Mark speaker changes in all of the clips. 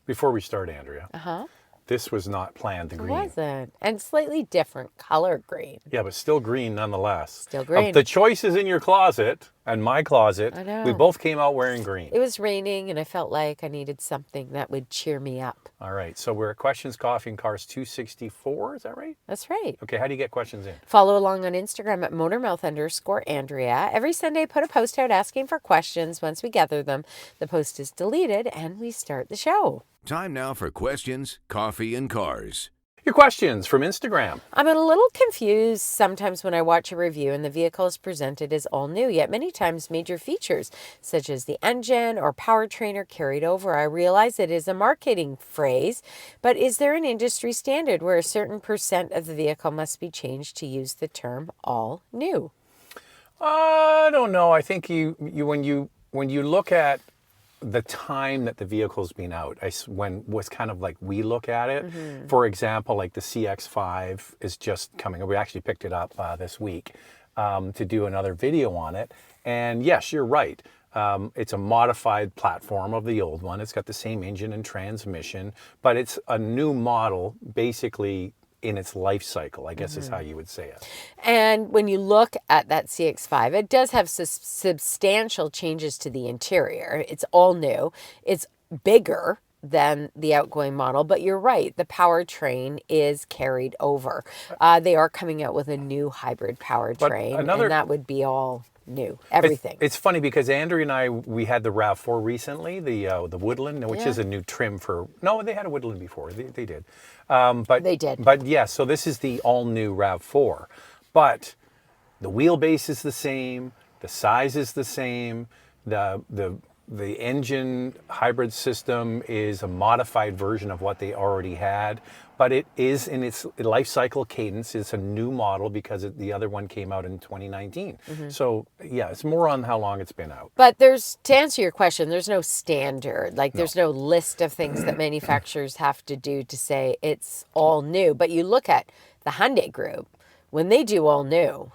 Speaker 1: Before we start, Andrea,
Speaker 2: Uh-huh.
Speaker 1: this was not planned, the
Speaker 2: It
Speaker 1: green.
Speaker 2: wasn't. And slightly different color green.
Speaker 1: Yeah, but still green nonetheless.
Speaker 2: Still
Speaker 1: Of
Speaker 2: green.
Speaker 1: the choices in your closet and my closet,
Speaker 2: I know.
Speaker 1: we both came out wearing green.
Speaker 2: It was raining and I felt like I needed something that would cheer me up.
Speaker 1: All right, so we're at Questions, Coffee, and Cars 264, is that right?
Speaker 2: That's right.
Speaker 1: Okay, how do you get questions in?
Speaker 2: Follow along on Instagram at motormouth_Andrea. Every Sunday, put a post out asking for questions. Once we gather them, the post is deleted and we start the show.
Speaker 3: Time now for Questions, Coffee, and Cars.
Speaker 1: Your questions from Instagram.
Speaker 2: I'm a little confused sometimes when I watch a review and the vehicle is presented as all new, yet many times major features such as the engine or powertrain are carried over. I realize it is a marketing phrase, but is there an industry standard where a certain percent of the vehicle must be changed to use the term all new?
Speaker 1: I don't know. I think when you look at the time that the vehicle's been out, when was kind of like we look at it.
Speaker 2: Mm-hmm.
Speaker 1: For example, like the CX-5 is just coming. We actually picked it up this week to do another video on it. And yes, you're right. It's a modified platform of the old one. It's got the same engine and transmission, but it's a new model, basically in its life cycle, I guess is how you would say it.
Speaker 2: And when you look at that CX-5, it does have substantial changes to the interior. It's all new. It's bigger than the outgoing model, but you're right, the powertrain is carried over. They are coming out with a new hybrid powertrain, and that would be all new, everything.
Speaker 1: It's funny because Andrea and I, we had the RAV4 recently, the Woodland, which is a new trim for, no, they had a Woodland before, they did. But
Speaker 2: they did.
Speaker 1: But yeah, so this is the all-new RAV4. But the wheelbase is the same, the size is the same, the engine hybrid system is a modified version of what they already had, but it is in its life cycle cadence. It's a new model because the other one came out in 2019. Mm-hmm. So yeah, it's more on how long it's been out.
Speaker 2: But to answer your question, there's no standard. There's no list of things that manufacturers have to do to say it's all new. But you look at the Hyundai Group, when they do all new,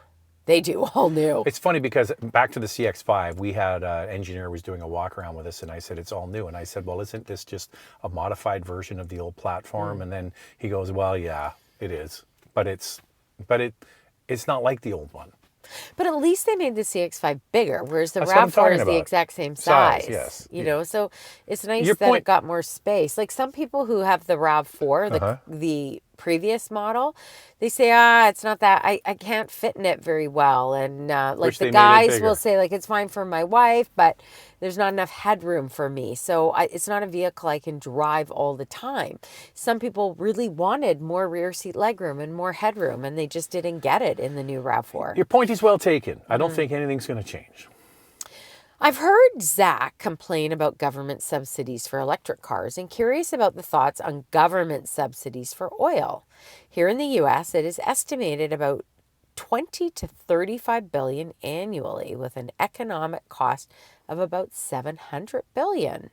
Speaker 2: they do all new.
Speaker 1: It's funny because back to the CX-5, we had an engineer who was doing a walk around with us, and I said, it's all new. And I said, well, isn't this just a modified version of the old platform? And then he goes, well, yeah, it is. But it's not like the old one.
Speaker 2: But at least they made the CX-5 bigger, whereas the RAV4 is the exact same size.
Speaker 1: Yes.
Speaker 2: You know, so it's nice that it got more space. Like some people who have the RAV4, the previous model, they say, it's not that, I can't fit in it very well. And like the guys will say, like, it's fine for my wife, but there's not enough headroom for me. So it's not a vehicle I can drive all the time. Some people really wanted more rear seat legroom and more headroom, and they just didn't get it in the new RAV4.
Speaker 1: Your point is well taken. I don't think anything's going to change.
Speaker 2: I've heard Zach complain about government subsidies for electric cars and curious about the thoughts on government subsidies for oil. Here in the U.S., it is estimated about 20 to 35 billion annually, with an economic cost of about 700 billion.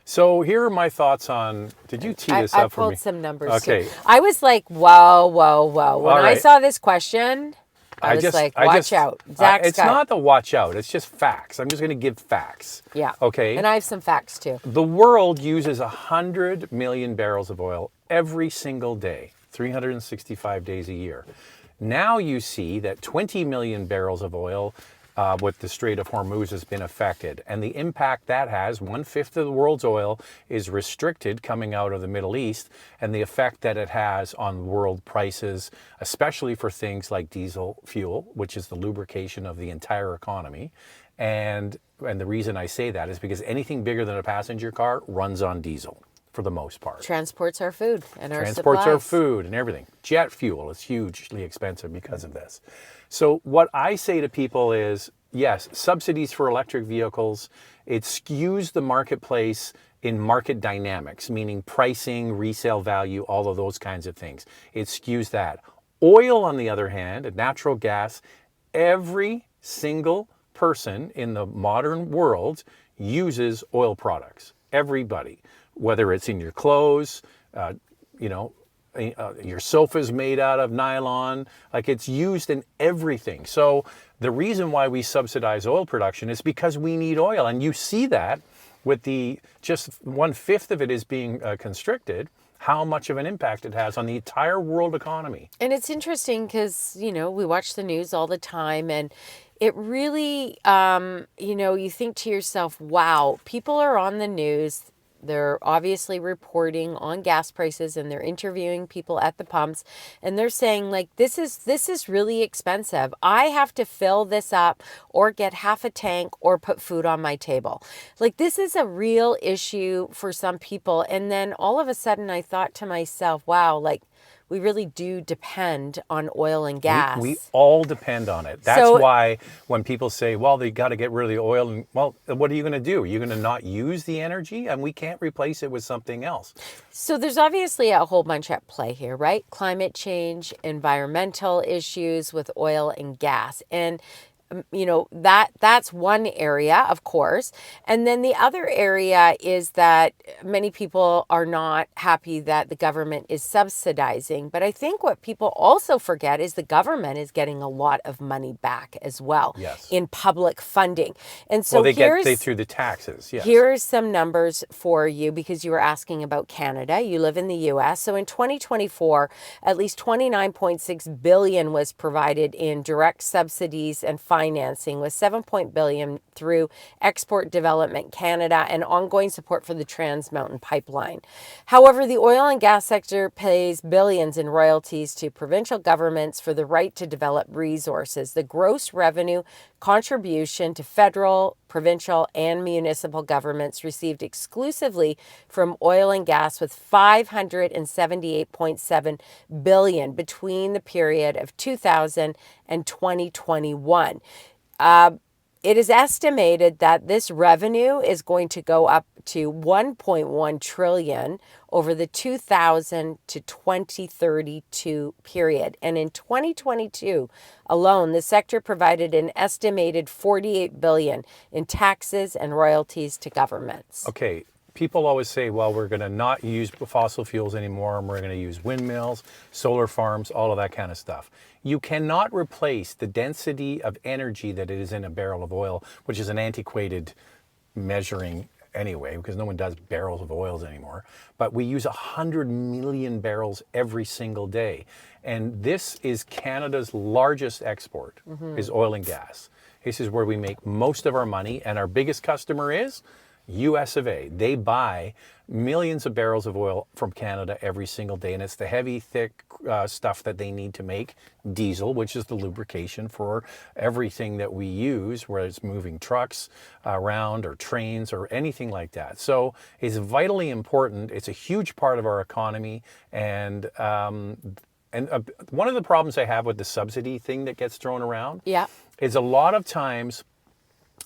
Speaker 1: So here are my thoughts on, did you tee this up for me?
Speaker 2: I pulled some numbers too. I was like, whoa. When I saw this question, I was like, watch out.
Speaker 1: It's not the watch out. It's just facts. I'm just going to give facts.
Speaker 2: Yeah.
Speaker 1: Okay.
Speaker 2: And I have some facts too.
Speaker 1: The world uses 100 million barrels of oil every single day, 365 days a year. Now you see that 20 million barrels of oil with the Strait of Hormuz has been affected. And the impact that has, 1/5 of the world's oil is restricted coming out of the Middle East, and the effect that it has on world prices, especially for things like diesel fuel, which is the lubrication of the entire economy. And the reason I say that is because anything bigger than a passenger car runs on diesel for the most part.
Speaker 2: Transports our food and our supplies.
Speaker 1: Transports our food and everything. Jet fuel is hugely expensive because of this. So what I say to people is, yes, subsidies for electric vehicles, it skews the marketplace in market dynamics, meaning pricing, resale value, all of those kinds of things. It skews that. Oil, on the other hand, and natural gas, every single person in the modern world uses oil products. Everybody, whether it's in your clothes, your sofa's made out of nylon, like it's used in everything. So the reason why we subsidize oil production is because we need oil. And you see that with the just 1/5 of it is being constricted, how much of an impact it has on the entire world economy.
Speaker 2: And it's interesting because, we watch the news all the time, and it really, you think to yourself, wow, people are on the news. They're obviously reporting on gas prices, and they're interviewing people at the pumps, and they're saying, like, this is really expensive. I have to fill this up or get half a tank or put food on my table. Like, this is a real issue for some people. And then all of a sudden I thought to myself, wow, like, we really do depend on oil and gas.
Speaker 1: We all depend on it. That's why when people say, well, they got to get rid of the oil, and well, what are you going to do? Are you going to not use the energy? And we can't replace it with something else.
Speaker 2: So there's obviously a whole bunch at play here, right? Climate change, environmental issues with oil and gas. And that's one area, of course. And then the other area is that many people are not happy that the government is subsidizing. But I think what people also forget is the government is getting a lot of money back as well.
Speaker 1: Yes.
Speaker 2: In public funding. And so
Speaker 1: they through the taxes. Yes.
Speaker 2: Here's some numbers for you, because you were asking about Canada. You live in the U.S. So in 2024, at least $29.6 billion was provided in direct subsidies and financing, with $7 billion through Export Development Canada and ongoing support for the Trans Mountain Pipeline. However, the oil and gas sector pays billions in royalties to provincial governments for the right to develop resources. The gross revenue contribution to federal, provincial, and municipal governments received exclusively from oil and gas, with $578.7 billion between the period of 2000 and 2021. It is estimated that this revenue is going to go up to $1.1 trillion over the 2000 to 2032 period. And in 2022 alone, the sector provided an estimated $48 billion in taxes and royalties to governments.
Speaker 1: Okay. People always say, well, we're going to not use fossil fuels anymore, and we're going to use windmills, solar farms, all of that kind of stuff. You cannot replace the density of energy that it is in a barrel of oil, which is an antiquated measuring anyway, because no one does barrels of oils anymore. But we use 100 million barrels every single day. And this is Canada's largest export, is oil and gas. This is where we make most of our money, and our biggest customer is US of A. They buy millions of barrels of oil from Canada every single day, and it's the heavy, thick stuff that they need to make diesel, which is the lubrication for everything that we use, whether it's moving trucks around or trains or anything like that. So it's vitally important. It's a huge part of our economy, and one of the problems I have with the subsidy thing that gets thrown around is a lot of times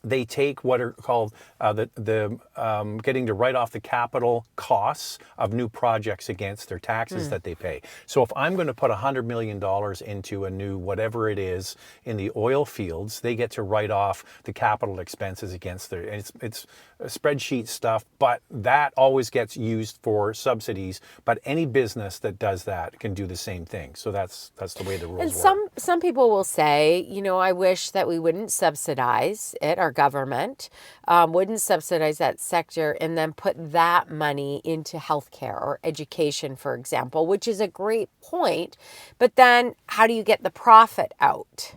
Speaker 1: they take what are called getting to write off the capital costs of new projects against their taxes that they pay. So if I'm going to put $100 million into a new whatever it is in the oil fields, they get to write off the capital expenses against their. It's spreadsheet stuff, but that always gets used for subsidies. But any business that does that can do the same thing. So that's the way the rules work.
Speaker 2: And some people will say, I wish that we wouldn't subsidize it. Our government wouldn't subsidize that sector and then put that money into healthcare or education, for example, which is a great point. But then how do you get the profit out?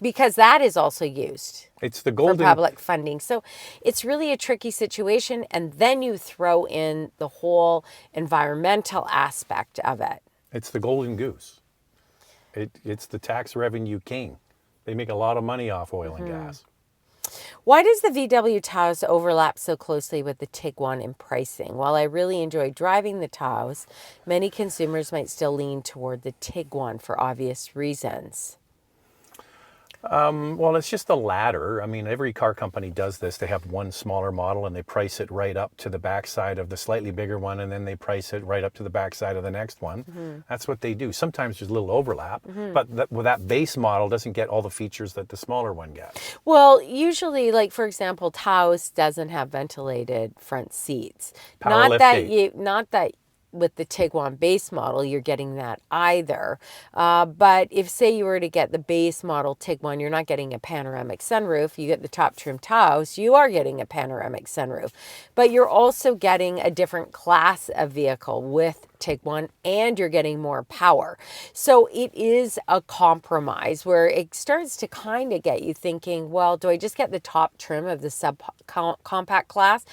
Speaker 2: Because that is also used.
Speaker 1: It's the golden
Speaker 2: for public funding. So it's really a tricky situation. And then you throw in the whole environmental aspect of it.
Speaker 1: It's the golden goose. It's the tax revenue king. They make a lot of money off oil and gas.
Speaker 2: Why does the VW TAOS overlap so closely with the Tiguan in pricing? While I really enjoy driving the TAOS, many consumers might still lean toward the Tiguan for obvious reasons.
Speaker 1: Well, it's just the ladder. I mean, every car company does this. They have one smaller model and they price it right up to the backside of the slightly bigger one, and then they price it right up to the backside of the next one. That's what they do. Sometimes there's a little overlap, but that base model doesn't get all the features that the smaller one gets.
Speaker 2: Well, usually, like for example, TAOS doesn't have ventilated front seats. Not that with the Tiguan base model, you're getting that either. But if, say, you were to get the base model Tiguan, you're not getting a panoramic sunroof. You get the top trim TAOS, you are getting a panoramic sunroof. But you're also getting a different class of vehicle with Tiguan, and you're getting more power. So it is a compromise where it starts to kind of get you thinking, well, do I just get the top trim of the subcompact class,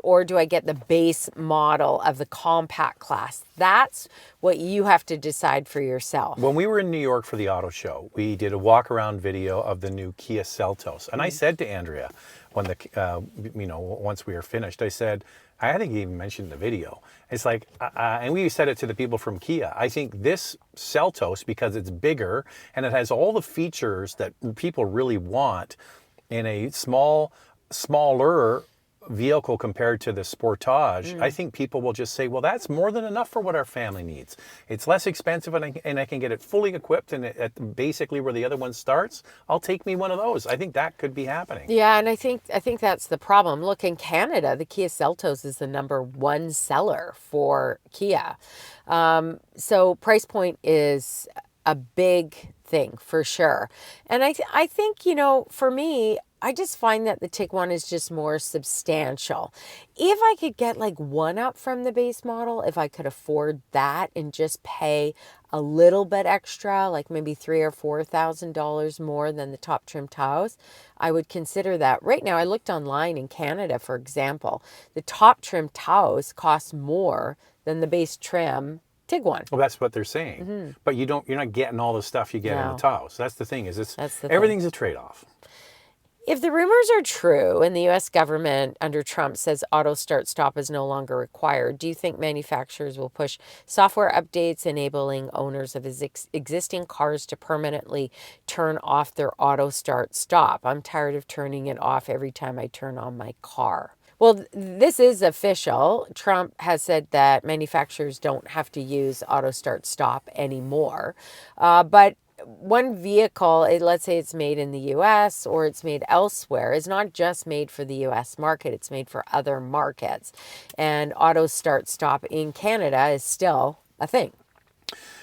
Speaker 2: or do I get the base model of the compact class? That's what you have to decide for yourself.
Speaker 1: When we were in New York for the auto show, we did a walk around video of the new Kia Seltos. And I said to Andrea, when once we were finished, I said, I think you even mentioned in the video, it's like, and we said it to the people from Kia, I think this Seltos, because it's bigger and it has all the features that people really want in a smaller vehicle compared to the Sportage, I think people will just say, well, that's more than enough for what our family needs. It's less expensive, and I can get it fully equipped, and at basically where the other one starts, I'll take me one of those. I think that could be happening.
Speaker 2: Yeah, and I think that's the problem. Look, in Canada, the Kia Seltos is the #1 seller for Kia. So price point is a big thing for sure. And I think, for me, I just find that the Tiguan is just more substantial. If I could get like one up from the base model, if I could afford that and just pay a little bit extra, like maybe $3,000 or $4,000 more than the top trim TAOS, I would consider that. Right now, I looked online in Canada, for example, the top trim TAOS costs more than the base trim Tiguan.
Speaker 1: Well, that's what they're saying. But you're not getting all the stuff you get in the TAOS. That's the thing. Everything's a trade-off.
Speaker 2: If the rumors are true and the U.S. government under Trump says auto start stop is no longer required, do you think manufacturers will push software updates enabling owners of existing cars to permanently turn off their auto start stop? I'm tired of turning it off every time I turn on my car. Well, this is official. Trump has said that manufacturers don't have to use auto start stop anymore. But one vehicle, let's say it's made in the U.S. or it's made elsewhere, is not just made for the U.S. market. It's made for other markets. And auto start stop in Canada is still a thing.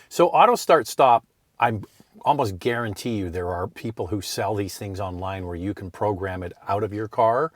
Speaker 1: So auto start stop, I almost guarantee you there are people who sell these things online where you can program it out of your car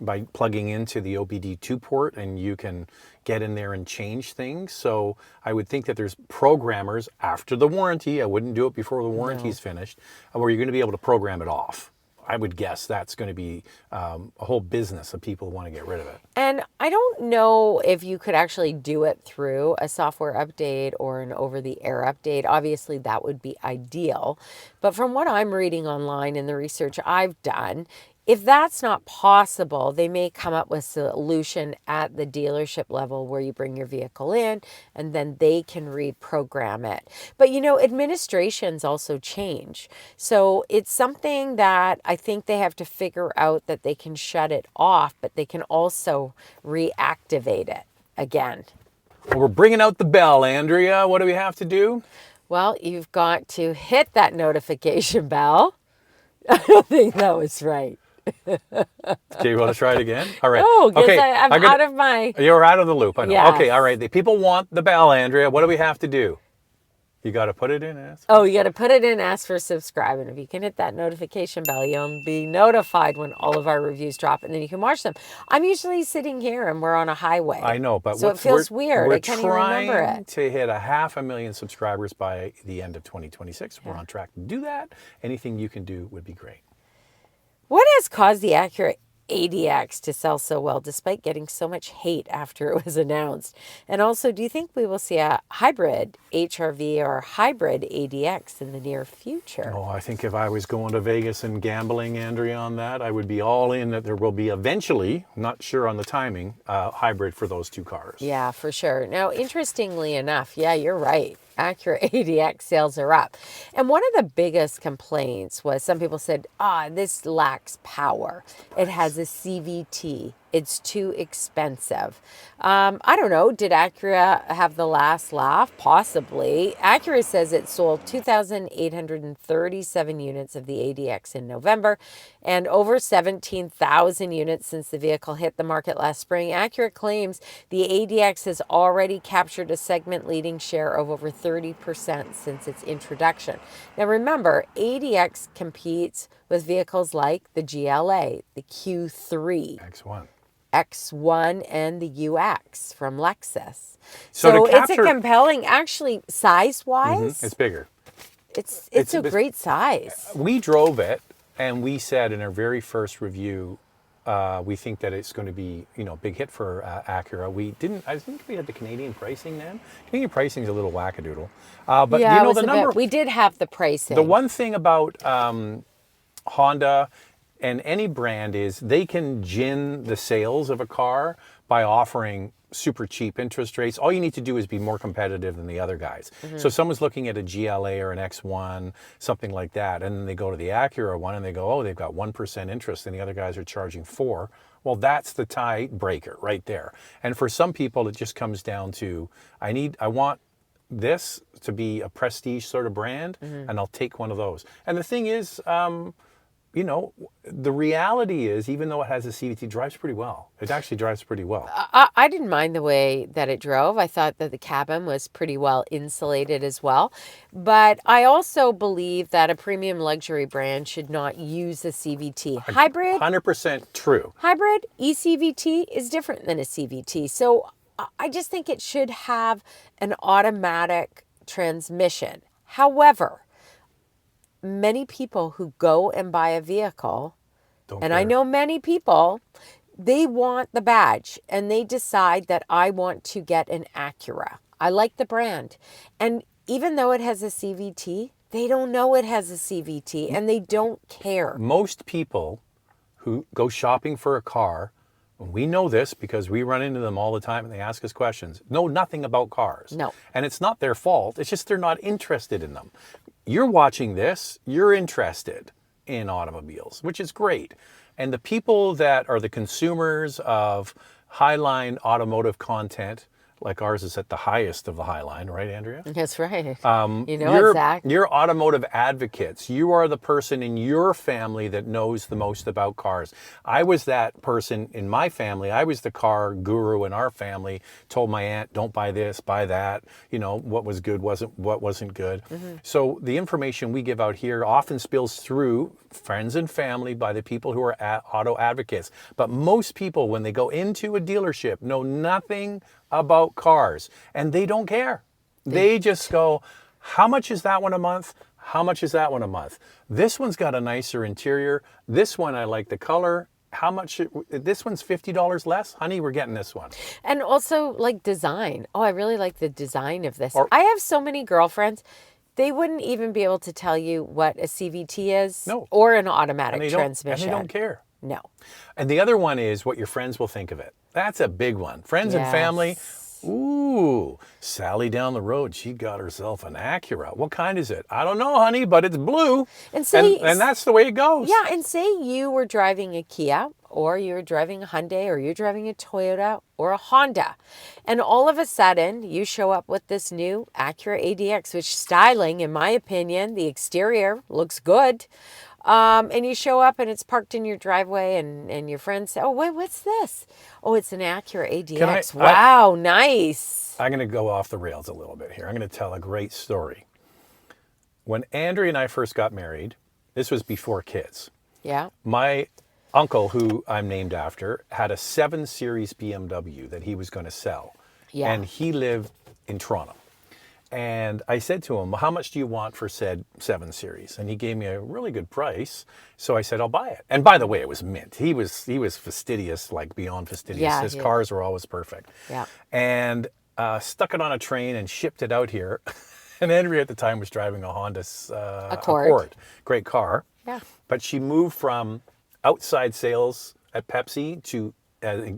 Speaker 1: by plugging into the OBD2 port, and you can get in there and change things. So I would think that there's programmers after the warranty, I wouldn't do it before the warranty's finished, where you're going to be able to program it off. I would guess that's going to be a whole business of people who want to get rid of it.
Speaker 2: And I don't know if you could actually do it through a software update or an over-the-air update. Obviously, that would be ideal. But from what I'm reading online and the research I've done, if that's not possible, they may come up with a solution at the dealership level where you bring your vehicle in and then they can reprogram it. But administrations also change. So it's something that I think they have to figure out, that they can shut it off, but they can also reactivate it again.
Speaker 1: Well, we're bringing out the bell, Andrea. What do we have to do?
Speaker 2: Well, you've got to hit that notification bell. I don't think that was right.
Speaker 1: Okay, you want to try it again? All right.
Speaker 2: Oh, because
Speaker 1: okay,
Speaker 2: I'm out of my...
Speaker 1: You're out of the loop, I know.
Speaker 2: Yes.
Speaker 1: Okay, all right. The people want the bell, Andrea. What do we have to do? You got to put it in.
Speaker 2: You got to put it in, ask for subscribe. And if you can hit that notification bell, you'll be notified when all of our reviews drop, and then you can watch them. I'm usually sitting here and we're on a highway.
Speaker 1: I know, but
Speaker 2: so it feels weird. I can't even remember it.
Speaker 1: We're trying to hit 500,000 subscribers by the end of 2026. We're on track to do that. Anything you can do would be great.
Speaker 2: What has caused the Acura ADX to sell so well despite getting so much hate after it was announced? And also, do you think we will see a hybrid HRV or hybrid ADX in the near future?
Speaker 1: Oh, I think if I was going to Vegas and gambling, Andrea, on that, I would be all in that there will be eventually, not sure on the timing, hybrid for those two cars.
Speaker 2: Yeah, for sure. Now, interestingly enough, yeah, you're right. Acura ADX sales are up. And one of the biggest complaints was some people said, this lacks power. It has a CVT It's too expensive. I don't know. Did Acura have the last laugh? Possibly. Acura says it sold 2,837 units of the ADX in November and over 17,000 units since the vehicle hit the market last spring. Acura claims the ADX has already captured a segment-leading share of over 30% since its introduction. Now remember, ADX competes with vehicles like the GLA, the Q3. X1 and the UX from Lexus. So it's a compelling, actually, size-wise.
Speaker 1: It's bigger.
Speaker 2: It's a great size.
Speaker 1: We drove it, and we said in our very first review, we think that it's going to be, a big hit for Acura. I think we had the Canadian pricing then. Canadian pricing is a little wackadoodle. But
Speaker 2: yeah,
Speaker 1: the number.
Speaker 2: We did have the pricing.
Speaker 1: The one thing about Honda and any brand is they can gin the sales of a car by offering super cheap interest rates. All you need to do is be more competitive than the other guys. So if someone's looking at a GLA or an X1, something like that, and then they go to the Acura one and they go, oh, they've got 1% interest and the other guys are charging 4%. Well, that's the tie breaker right there. And for some people, it just comes down to, I want this to be a prestige sort of brand, and I'll take one of those. And the thing is, the reality is, even though it has a CVT, it drives pretty well. It actually drives pretty well.
Speaker 2: I didn't mind the way that it drove. I thought that the cabin was pretty well insulated as well. But I also believe that a premium luxury brand should not use a CVT. Hybrid?
Speaker 1: 100% true.
Speaker 2: Hybrid, eCVT is different than a CVT. So I just think it should have an automatic transmission. However, many people who go and buy a vehicle, I know many people, they want the badge and they decide that I want to get an Acura. I like the brand. And even though it has a CVT, they don't know it has a CVT and they don't care.
Speaker 1: Most people who go shopping for a car, we know this because we run into them all the time and they ask us questions, know nothing about cars.
Speaker 2: No.
Speaker 1: And it's not their fault. It's just they're not interested in them. You're watching this, you're interested in automobiles, which is great. And the people that are the consumers of highline automotive content, like ours is at the highest of the highline, right, Andrea?
Speaker 2: That's right. Zach.
Speaker 1: You're automotive advocates. You are the person in your family that knows the most about cars. I was that person in my family. I was the car guru in our family. Told my aunt, don't buy this, buy that. What was good, what wasn't good. So the information we give out here often spills through friends and family by the people who are auto advocates. But most people, when they go into a dealership, know nothing about cars and they don't care. They just go, how much is that one a month? How much is that one a month? This one's got a nicer interior. This one, I like the color. How much? This one's $50 less? Honey, we're getting this one.
Speaker 2: And also like design. Oh, I really like the design of this. I have so many girlfriends. They wouldn't even be able to tell you what a CVT is or an automatic transmission.
Speaker 1: And they don't care.
Speaker 2: No.
Speaker 1: And the other one is what your friends will think of it. That's a big one. Friends and family. Ooh, Sally down the road, she got herself an Acura. What kind is it? I don't know, honey, but it's blue. And that's the way it goes.
Speaker 2: Yeah, and say you were driving a Kia, or you were driving a Hyundai, or you're driving a Toyota or a Honda. And all of a sudden, you show up with this new Acura ADX, which styling, in my opinion, the exterior looks good. And you show up and it's parked in your driveway and your friends say, oh, wait, what's this? Oh, it's an Acura ADX. Wow, nice.
Speaker 1: I'm going to go off the rails a little bit here. I'm going to tell a great story. When Andrea and I first got married, this was before kids.
Speaker 2: Yeah.
Speaker 1: My uncle, who I'm named after, had a 7 Series BMW that he was going to sell.
Speaker 2: Yeah.
Speaker 1: And he lived in Toronto. And I said to him, how much do you want for said 7 Series? And he gave me a really good price. So I said, I'll buy it. And by the way, it was mint. He was fastidious, like beyond fastidious.
Speaker 2: Yeah,
Speaker 1: His cars were always perfect.
Speaker 2: Yeah.
Speaker 1: And stuck it on a train and shipped it out here. And Andrea at the time was driving a Honda Accord. Great car.
Speaker 2: Yeah.
Speaker 1: But she moved from outside sales at Pepsi to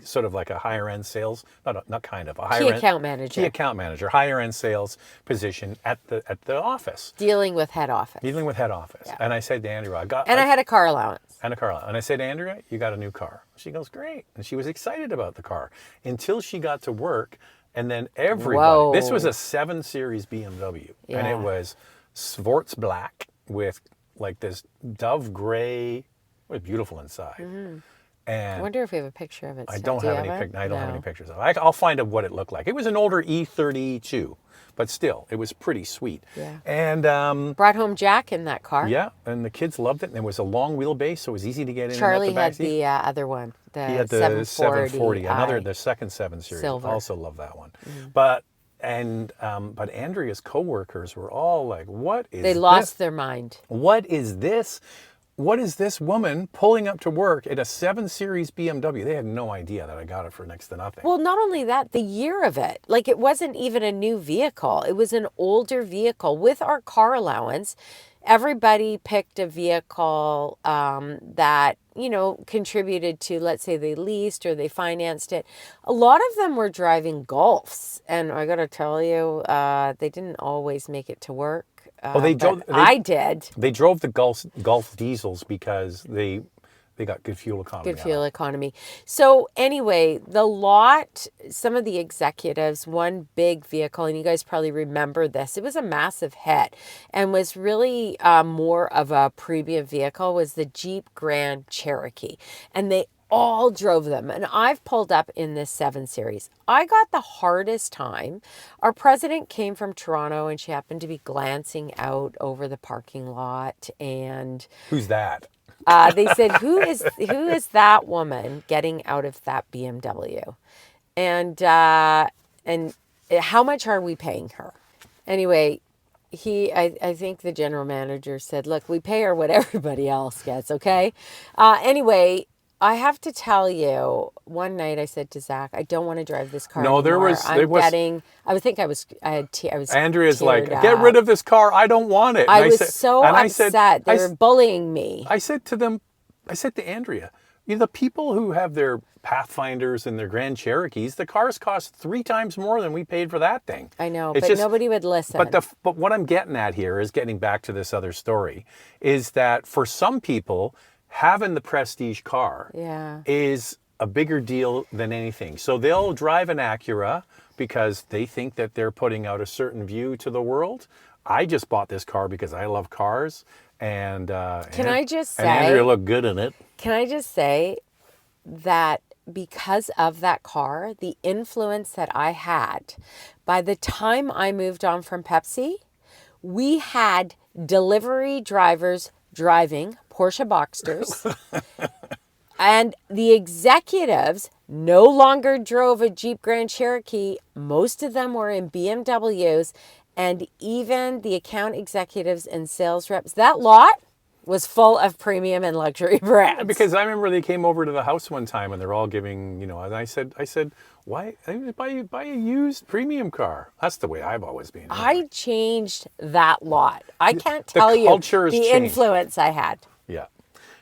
Speaker 1: sort of like a higher end sales, not kind of a
Speaker 2: Key account manager,
Speaker 1: higher end sales position at the office,
Speaker 2: dealing with head office.
Speaker 1: Yeah. And I said to Andrea, I
Speaker 2: had a car allowance.
Speaker 1: And I said, Andrea, you got a new car. She goes, great. And she was excited about the car until she got to work. And then everybody, this was a 7 Series BMW.
Speaker 2: Yeah.
Speaker 1: And it was Swartz black with like this dove gray. It was beautiful inside.
Speaker 2: Mm-hmm.
Speaker 1: And
Speaker 2: I wonder if we have a picture of it.
Speaker 1: I don't have any pictures of it. I'll find out what it looked like. It was an older E32, but still, it was pretty sweet.
Speaker 2: Yeah.
Speaker 1: And
Speaker 2: brought home Jack in that car.
Speaker 1: Yeah, and the kids loved it. And it was a long wheelbase, so it was easy to get in.
Speaker 2: Charlie
Speaker 1: and out the
Speaker 2: had the other one.
Speaker 1: He had the 740, the second 7 Series.
Speaker 2: Silver.
Speaker 1: Also loved that one. Mm-hmm. But Andrea's coworkers were all like, "What is this?
Speaker 2: They lost their mind.
Speaker 1: What is this? What is this woman pulling up to work in a 7 Series BMW?" They had no idea that I got it for next to nothing.
Speaker 2: Well, not only that, the year of it. Like, it wasn't even a new vehicle. It was an older vehicle. With our car allowance, everybody picked a vehicle that, contributed to, let's say they leased or they financed it. A lot of them were driving Golfs. And I got to tell you, they didn't always make it to work. I did.
Speaker 1: They drove the Golf diesels because they got good fuel economy.
Speaker 2: So anyway, some of the executives, one big vehicle, and you guys probably remember this, it was a massive hit and was really more of a premium vehicle, was the Jeep Grand Cherokee. And they all drove them. And I've pulled up in this 7 Series. I got the hardest time. Our president came from Toronto and she happened to be glancing out over the parking lot. And
Speaker 1: who's that?
Speaker 2: They said, who is that woman getting out of that BMW? And how much are we paying her? Anyway, I think the general manager said, look, we pay her what everybody else gets, okay? Anyway, I have to tell you, one night I said to Zach, I don't want to drive this car anymore.
Speaker 1: Andrea's like, get rid of this car. I don't want it.
Speaker 2: I was so upset. They were bullying me.
Speaker 1: I said to Andrea, the people who have their Pathfinders and their Grand Cherokees, the cars cost 3 times more than we paid for that thing.
Speaker 2: I know, but nobody would listen.
Speaker 1: But what I'm getting at here is getting back to this other story, is that for some people, having the prestige car is a bigger deal than anything. So they'll drive an Acura because they think that they're putting out a certain view to the world. I just bought this car because I love cars. And
Speaker 2: I just say,
Speaker 1: and Andrea looked good in it.
Speaker 2: Can I just say that because of that car, the influence that I had, by the time I moved on from Pepsi, we had delivery drivers driving Porsche Boxsters. And the executives no longer drove a Jeep Grand Cherokee. Most of them were in BMWs. And even the account executives and sales reps, that lot was full of premium and luxury brands.
Speaker 1: Because I remember they came over to the house one time and they're all giving, and I said, why buy a used premium car? That's the way I've always been.
Speaker 2: I changed that lot. I can't tell you the influence I had.
Speaker 1: Yeah.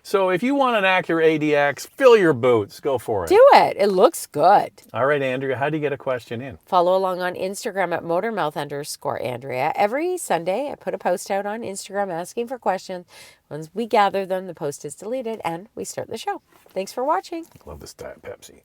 Speaker 1: So if you want an Acura ADX, fill your boots. Go for it.
Speaker 2: Do it. It looks good.
Speaker 1: All right, Andrea, how do you get a question in?
Speaker 2: Follow along on Instagram at motormouth_Andrea. Every Sunday, I put a post out on Instagram asking for questions. Once we gather them, the post is deleted and we start the show. Thanks for watching.
Speaker 1: Love this Diet Pepsi.